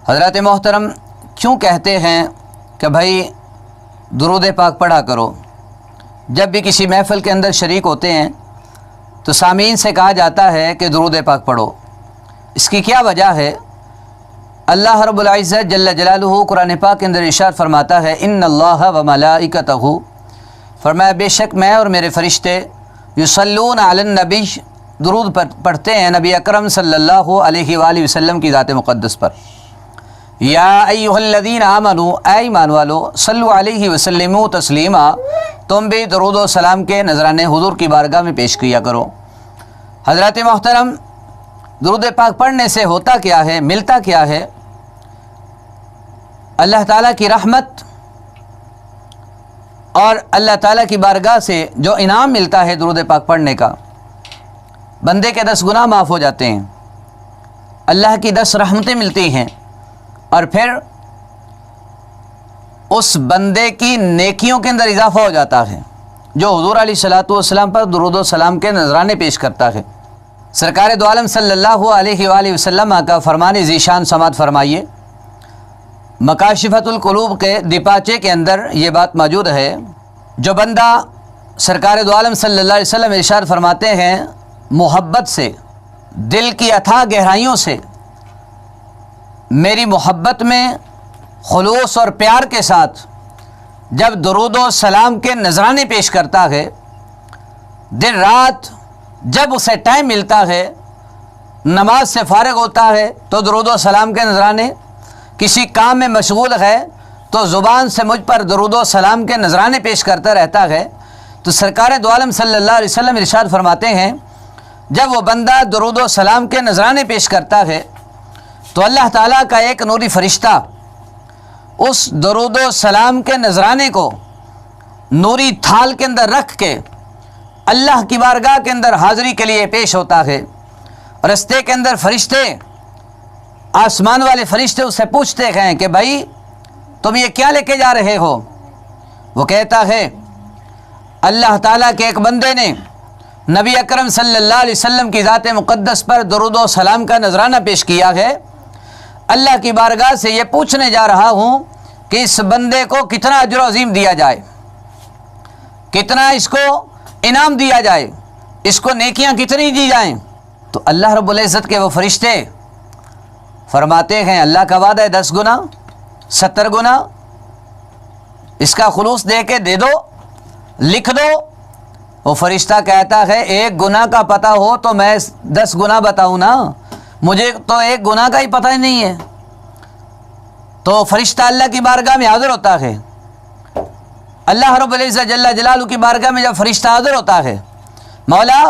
حضرات محترم، کیوں کہتے ہیں کہ بھائی درود پاک پڑھا کرو؟ جب بھی کسی محفل کے اندر شریک ہوتے ہیں تو سامعین سے کہا جاتا ہے کہ درود پاک پڑھو۔ اس کی کیا وجہ ہے؟ اللہ رب العزت جل جلالہ قرآن پاک کے اندر ارشاد فرماتا ہے ان اللہ و ملائکتہ، فرمایا بے شک میں اور میرے فرشتے یصلون علی النبی، درود پڑھتے ہیں نبی اکرم صلی اللہ علیہ وآلہ وسلم کی ذات مقدس پر۔ یا ایھا الذین آمنوا، اے ایمان والو، صلو علیہ وسلموا تسلیما، تم بھی درود و سلام کے نذرانے حضور کی بارگاہ میں پیش کیا کرو۔ حضرات محترم، درود پاک پڑھنے سے ہوتا کیا ہے، ملتا کیا ہے؟ اللہ تعالیٰ کی رحمت اور اللہ تعالیٰ کی بارگاہ سے جو انعام ملتا ہے درود پاک پڑھنے کا، بندے کے 10 گناہ معاف ہو جاتے ہیں، اللہ کی 10 رحمتیں ملتی ہیں، اور پھر اس بندے کی نیکیوں کے اندر اضافہ ہو جاتا ہے جو حضور علیہ الصلوۃ والسلام پر درود و سلام کے نذرانے پیش کرتا ہے۔ سرکار دو عالم صلی اللہ علیہ وآلہ وسلم کا فرمان ذیشان سماعت فرمائیے۔ مکاشفۃ القلوب کے دیپاچے کے اندر یہ بات موجود ہے، جو بندہ سرکار دو عالم صلی اللہ علیہ وسلم ارشاد فرماتے ہیں محبت سے، دل کی اتھاہ گہرائیوں سے، میری محبت میں خلوص اور پیار کے ساتھ جب درود و سلام کے نذرانے پیش کرتا ہے، دن رات جب اسے ٹائم ملتا ہے، نماز سے فارغ ہوتا ہے تو درود و سلام کے نذرانے، کسی کام میں مشغول ہے تو زبان سے مجھ پر درود و سلام کے نذرانے پیش کرتا رہتا ہے، تو سرکار دو عالم صلی اللہ علیہ وسلم ارشاد فرماتے ہیں جب وہ بندہ درود و سلام کے نذرانے پیش کرتا ہے تو اللہ تعالیٰ کا ایک نوری فرشتہ اس درود و سلام کے نذرانے کو نوری تھال کے اندر رکھ کے اللہ کی بارگاہ کے اندر حاضری کے لیے پیش ہوتا ہے۔ رستے کے اندر فرشتے، آسمان والے فرشتے اس سے پوچھتے ہیں کہ بھائی تم یہ کیا لے کے جا رہے ہو؟ وہ کہتا ہے اللہ تعالیٰ کے ایک بندے نے نبی اکرم صلی اللہ علیہ وسلم کی ذات مقدس پر درود و سلام کا نذرانہ پیش کیا ہے، اللہ کی بارگاہ سے یہ پوچھنے جا رہا ہوں کہ اس بندے کو کتنا اجر و عظیم دیا جائے، کتنا اس کو انعام دیا جائے، اس کو نیکیاں کتنی دی جائیں۔ تو اللہ رب العزت کے وہ فرشتے فرماتے ہیں اللہ کا وعدہ ہے 10 گنا 70 گنا، اس کا خلوص دے کے دے دو، لکھ دو۔ وہ فرشتہ کہتا ہے 1 گناہ کا پتہ ہو تو میں 10 گنا بتاؤں نا، مجھے تو 1 گناہ کا ہی پتہ ہی نہیں ہے۔ تو فرشتہ اللہ کی بارگاہ میں حاضر ہوتا ہے، اللہ رب العزت جل جلالہ کی بارگاہ میں جب فرشتہ حاضر ہوتا ہے، مولا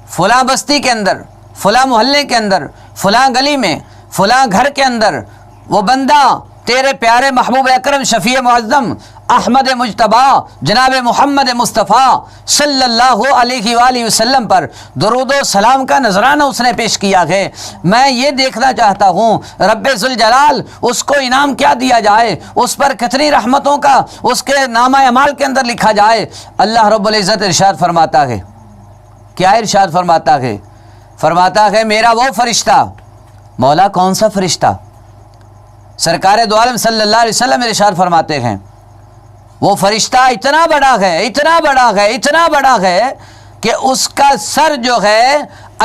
فلاں بستی کے اندر، فلاں محلے کے اندر، فلاں گلی میں، فلاں گھر کے اندر وہ بندہ تیرے پیارے محبوب اکرم شفیع معظم احمد مجتبیٰ جناب محمد مصطفیٰ صلی اللہ علیہ وآلہ وسلم پر درود و سلام کا نذرانہ اس نے پیش کیا ہے، میں یہ دیکھنا چاہتا ہوں رب ذوالجلال اس کو انعام کیا دیا جائے، اس پر کتنی رحمتوں کا اس کے نامہ اعمال کے اندر لکھا جائے۔ اللہ رب العزت ارشاد فرماتا ہے، کیا ارشاد فرماتا ہے؟ فرماتا ہے میرا وہ فرشتہ۔ مولا کون سا فرشتہ؟ سرکار دو عالم صلی اللہ علیہ وسلم ارشاد فرماتے ہیں وہ فرشتہ اتنا بڑا ہے، اتنا بڑا ہے، اتنا بڑا ہے کہ اس کا سر جو ہے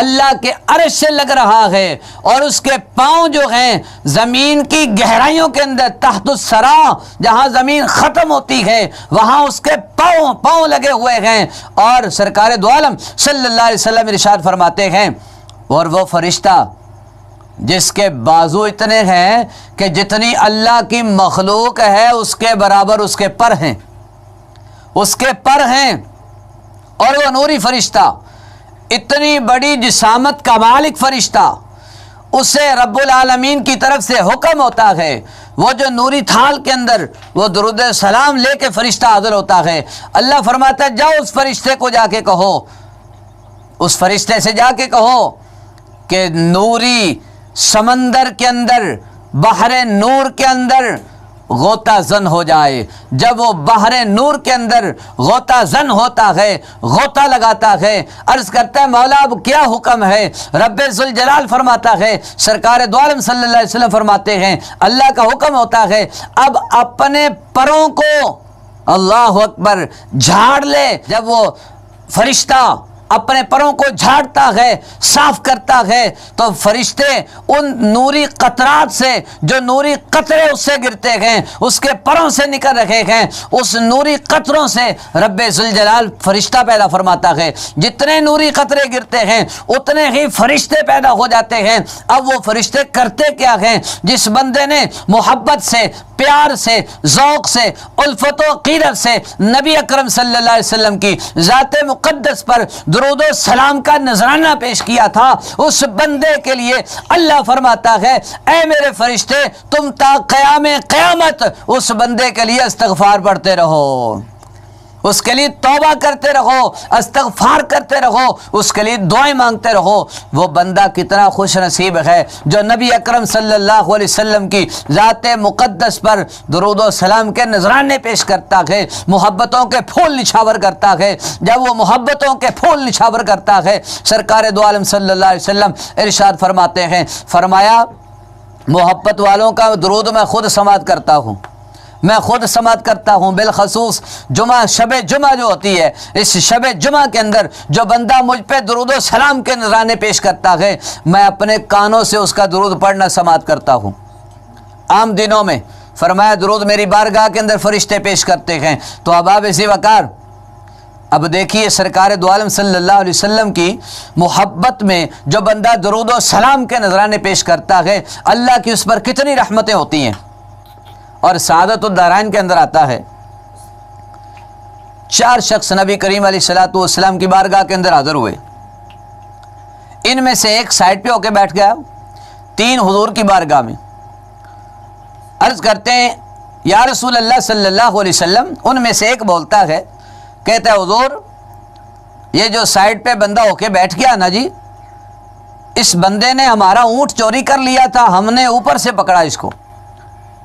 اللہ کے عرش سے لگ رہا ہے، اور اس کے پاؤں جو ہیں زمین کی گہرائیوں کے اندر تحت الثری، جہاں زمین ختم ہوتی ہے وہاں اس کے پاؤں لگے ہوئے ہیں۔ اور سرکار دو عالم صلی اللہ علیہ وسلم ارشاد فرماتے ہیں اور وہ فرشتہ جس کے بازو اتنے ہیں کہ جتنی اللہ کی مخلوق ہے اس کے برابر اس کے پر ہیں، اس کے پر ہیں، اور وہ نوری فرشتہ اتنی بڑی جسامت کا مالک فرشتہ، اسے رب العالمین کی طرف سے حکم ہوتا ہے، وہ جو نوری تھال کے اندر وہ درود سلام لے کے فرشتہ حاضر ہوتا ہے، اللہ فرماتا ہے جاؤ اس فرشتے کو جا کے کہو، اس فرشتے سے جا کے کہو کہ نوری سمندر کے اندر، بحر نور کے اندر غوطہ زن ہو جائے، جب وہ بحر نور کے اندر غوطہ زن ہوتا ہے، غوطہ لگاتا ہے، عرض کرتا ہے مولا اب کیا حکم ہے؟ رب ذوالجلال فرماتا ہے، سرکار دو عالم صلی اللہ علیہ وسلم فرماتے ہیں اللہ کا حکم ہوتا ہے اب اپنے پروں کو اللہ اکبر جھاڑ لے۔ جب وہ فرشتہ اپنے پروں کو جھاڑتا ہے، صاف کرتا ہے، تو فرشتے ان نوری قطرات سے، جو نوری قطرے اس سے گرتے ہیں، اس کے پروں سے نکل رہے ہیں، اس نوری قطروں سے رب ذوالجلال فرشتہ پیدا فرماتا ہے۔ جتنے نوری قطرے گرتے ہیں اتنے ہی فرشتے پیدا ہو جاتے ہیں۔ اب وہ فرشتے کرتے کیا ہیں؟ جس بندے نے محبت سے، پیار سے، ذوق سے، الفت و عقیدت سے نبی اکرم صلی اللہ علیہ وسلم کی ذات مقدس پر درود و سلام کا نذرانہ پیش کیا تھا، اس بندے کے لیے اللہ فرماتا ہے اے میرے فرشتے تم تا قیام قیامت اس بندے کے لیے استغفار پڑھتے رہو، اس کے لیے توبہ کرتے رہو، استغفار کرتے رہو، اس کے لیے دعائیں مانگتے رہو۔ وہ بندہ کتنا خوش نصیب ہے جو نبی اکرم صلی اللہ علیہ وسلم کی ذات مقدس پر درود و سلام کے نذرانے پیش کرتا ہے، محبتوں کے پھول نچھاور کرتا ہے۔ جب وہ محبتوں کے پھول نچھاور کرتا ہے، سرکار دو عالم صلی اللہ علیہ وسلم ارشاد فرماتے ہیں، فرمایا محبت والوں کا درود میں خود سماعت کرتا ہوں، میں خود سماعت کرتا ہوں، بالخصوص جمعہ، شب جمعہ جو ہوتی ہے، اس شب جمعہ کے اندر جو بندہ مجھ پہ درود و سلام کے نذرانے پیش کرتا ہے میں اپنے کانوں سے اس کا درود پڑھنا سماعت کرتا ہوں۔ عام دنوں میں فرمایا درود میری بارگاہ کے اندر فرشتے پیش کرتے ہیں، تو اب اسی وقار اب دیکھیے سرکار دو عالم صلی اللہ علیہ وسلم کی محبت میں جو بندہ درود و سلام کے نذرانے پیش کرتا ہے اللہ کی اس پر کتنی رحمتیں ہوتی ہیں۔ اور سعادت الدارین کے اندر آتا ہے 4 شخص نبی کریم علیہ الصلوۃ والسلام کی بارگاہ کے اندر حاضر ہوئے، ان میں سے ایک سائڈ پہ ہو کے بیٹھ گیا 3 حضور کی بارگاہ میں، عرض کرتے ہیں یا رسول اللہ صلی اللہ علیہ وسلم۔ ان میں سے ایک بولتا ہے، کہتا ہے حضور یہ جو سائڈ پہ بندہ ہو کے بیٹھ گیا نا جی، اس بندے نے ہمارا اونٹ چوری کر لیا تھا، ہم نے اوپر سے پکڑا اس کو۔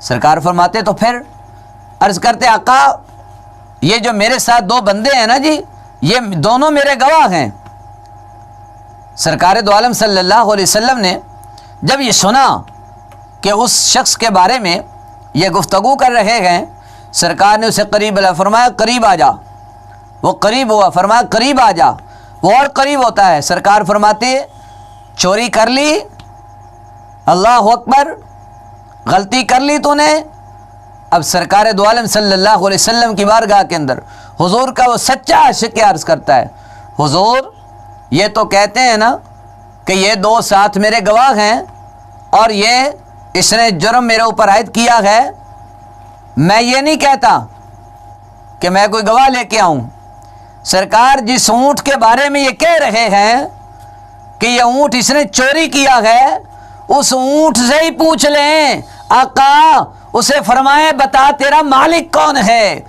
سرکار فرماتے تو پھر؟ عرض کرتے آقا یہ جو میرے ساتھ 2 بندے ہیں نا جی، یہ دونوں میرے گواہ ہیں۔ سرکار دو عالم صلی اللہ علیہ وسلم نے جب یہ سنا کہ اس شخص کے بارے میں یہ گفتگو کر رہے ہیں، سرکار نے اسے قریب لا، فرمایا قریب آ جا۔ وہ قریب ہوا، فرمایا قریب آ جا۔ وہ اور قریب ہوتا ہے، سرکار فرماتے چوری کر لی، اللہ اکبر، غلطی کر لی تو نے۔ اب سرکار دو عالم صلی اللہ علیہ وسلم کی بارگاہ کے اندر حضور کا وہ سچا عاشق عرض کرتا ہے، حضور یہ تو کہتے ہیں نا کہ یہ 2 ساتھ میرے گواہ ہیں اور اس نے جرم میرے اوپر عائد کیا ہے، میں یہ نہیں کہتا کہ میں کوئی گواہ لے کے آؤں۔ سرکار جس اونٹ کے بارے میں یہ کہہ رہے ہیں کہ یہ اونٹ اس نے چوری کیا ہے، اس اونٹ سے ہی پوچھ لیں آقا، اسے فرمائے بتا تیرا مالک کون ہے۔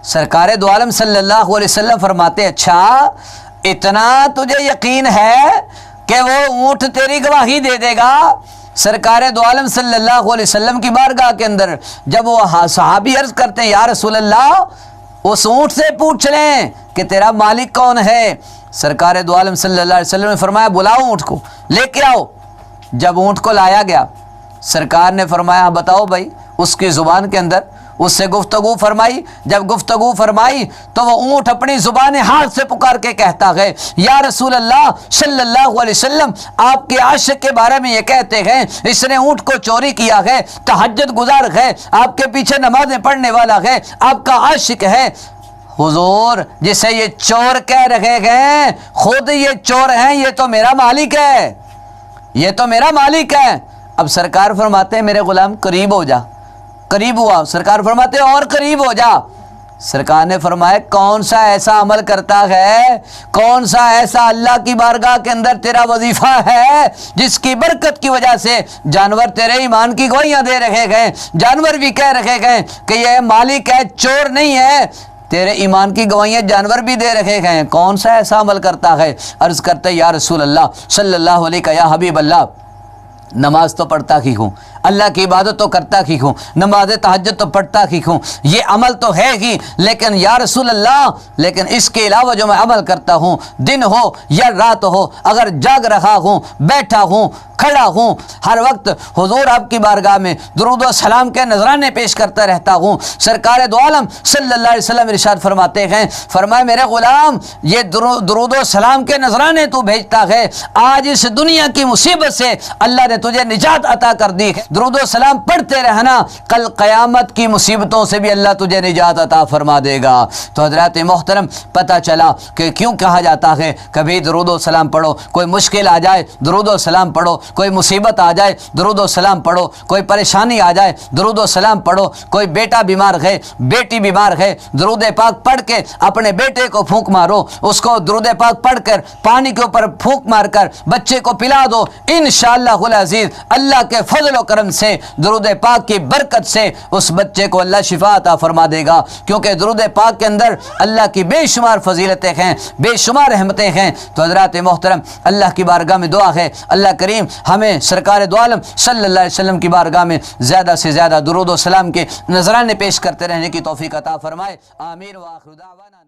سرکار دو عالم صلی اللہ علیہ وسلم فرماتے اچھا اتنا تجھے یقین ہے کہ وہ اونٹ تیری گواہی دے دے گا؟ سرکار دو عالم صلی اللہ علیہ وسلم کی بارگاہ کے اندر جب وہ صحابی عرض کرتے ہیں یا رسول اللہ اس اونٹ سے پوچھ لیں کہ تیرا مالک کون ہے۔ سرکار دو عالم صلی اللہ علیہ وسلم نے فرمایا بلاؤ اونٹ کو، لے کے آؤ۔ جب اونٹ کو لایا گیا سرکار نے فرمایا بتاؤ بھائی، اس کی زبان کے اندر اس سے گفتگو فرمائی۔ جب گفتگو فرمائی تو وہ اونٹ اپنی زبان حال سے پکار کے کہتا ہے یا رسول اللہ صلی اللہ علیہ وسلم، آپ کے عاشق کے بارے میں یہ کہتے ہیں اس نے اونٹ کو چوری کیا ہے، تہجد گزار ہے، آپ کے پیچھے نمازیں پڑھنے والا ہے، آپ کا عاشق ہے۔ حضور جسے یہ چور کہہ رہے ہیں خود یہ چور ہیں، یہ تو میرا مالک ہے، یہ تو میرا مالک ہے۔ اب سرکار فرماتے ہیں میرے غلام قریب ہو جا۔ قریب ہوا، سرکار فرماتے ہیں اور قریب ہو جا۔ سرکار نے فرمایا کون سا ایسا عمل کرتا ہے، کون سا ایسا اللہ کی بارگاہ کے اندر تیرا وظیفہ ہے جس کی برکت کی وجہ سے جانور تیرے ایمان کی گواہیاں دے رہے ہیں، جانور بھی کہہ رہے ہیں کہ یہ مالک ہے، چور نہیں ہے، تیرے ایمان کی گواہیاں جانور بھی دے رہے ہیں، کون سا ایسا عمل کرتا ہے؟ عرض کرتے یا رسول اللہ صلی اللہ علیہ یا حبیب اللہ، نماز تو پڑھتا ہی ہوں، اللہ کی عبادت تو کرتا ہی ہوں، نماز تہجد تو پڑھتا ہی ہوں، یہ عمل تو ہے ہی، لیکن یا رسول اللہ لیکن اس کے علاوہ جو میں عمل کرتا ہوں، دن ہو یا رات ہو، اگر جاگ رہا ہوں، بیٹھا ہوں، کھڑا ہوں، ہر وقت حضور آپ کی بارگاہ میں درود و سلام کے نذرانے پیش کرتا رہتا ہوں۔ سرکار دو عالم صلی اللہ علیہ وسلم ارشاد فرماتے ہیں، فرمائے میرے غلام یہ درود و سلام کے نذرانے تو بھیجتا ہے، آج اس دنیا کی مصیبت سے اللہ نے تجھے نجات عطا کر دی ہے، درود و سلام پڑھتے رہنا، کل قیامت کی مصیبتوں سے بھی اللہ تجھے نجات عطا فرما دے گا۔ تو حضرات محترم پتہ چلا کہ کیوں کہا جاتا ہے کبھی درود و سلام پڑھو، کوئی مشکل آ جائے درود و سلام پڑھو، کوئی مصیبت آ جائے درود و سلام پڑھو، کوئی پریشانی آ جائے درود و سلام پڑھو، کوئی بیٹا بیمار ہے، بیٹی بیمار ہے، درود پاک پڑھ کے اپنے بیٹے کو پھونک مارو، اس کو درود پاک پڑھ کر پانی کے اوپر پھونک مار کر بچے کو پلا دو، انشاءاللہ العزیز اللہ کے فضل و کرم سے درود پاک کی برکت سے اس بچے کو اللہ شفا عطا فرما دے گا، کیونکہ درود پاک کے اندر اللہ کی بے شمار فضیلتیں ہیں، بے شمار رحمتیں ہیں۔ تو حضرات محترم اللہ کی بارگاہ میں دعا ہے اللہ کریم ہمیں سرکار دو عالم صلی اللہ علیہ وسلم کی بارگاہ میں زیادہ سے زیادہ درود و سلام کے نذرانے پیش کرتے رہنے کی توفیق عطا فرمائے، آمین وآخر دعوانا۔